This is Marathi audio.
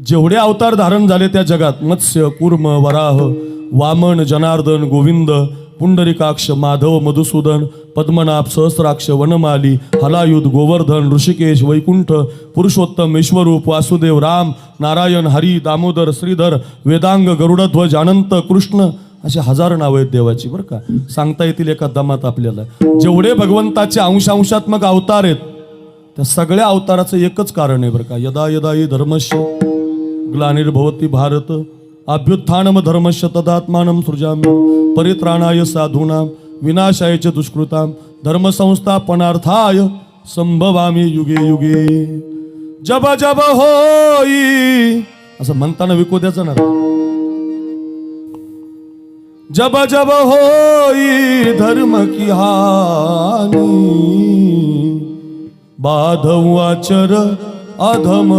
जेवढे अवतार धारण झाले त्या जगात, मत्स्य, कूर्म, वराह, वामन, जनार्दन, गोविंद, पुंडरीकाक्ष, माधव, मधुसूदन, पद्मनाभ, सहस्राक्ष, वनमाली, हलायुध, गोवर्धन, ऋषिकेश, वैकुंठ, पुरुषोत्तम, विश्वरूप, वासुदेव, राम, नारायण, हरी, दामोदर, श्रीधर, वेदांग, गरुडध्वज, अनंत, कृष्ण, अशी हजार नावं आहेत देवाची बरं का. सांगता येतील एका दमात आपल्याला. जेवढे भगवंताचे अंशात्मक अवतार आहेत त्या सगळ्या अवताराचं एकच कारण आहे बरं का. यदा यदा हि धर्मस्य ग्लानिर्भवति भारत अभ्युत्थानम धर्मस्य तदात्मानं सृजाम्यहं परित्राणाय साधूनां विनाशाय च दुष्कृतां धर्मसंस्थापनार्थाय संभवामि युगे युगे. जब जब होई असं म्हणताना विकू द्यायचं ना. जब जब होई धर्म की हानी बाधव आचर अधम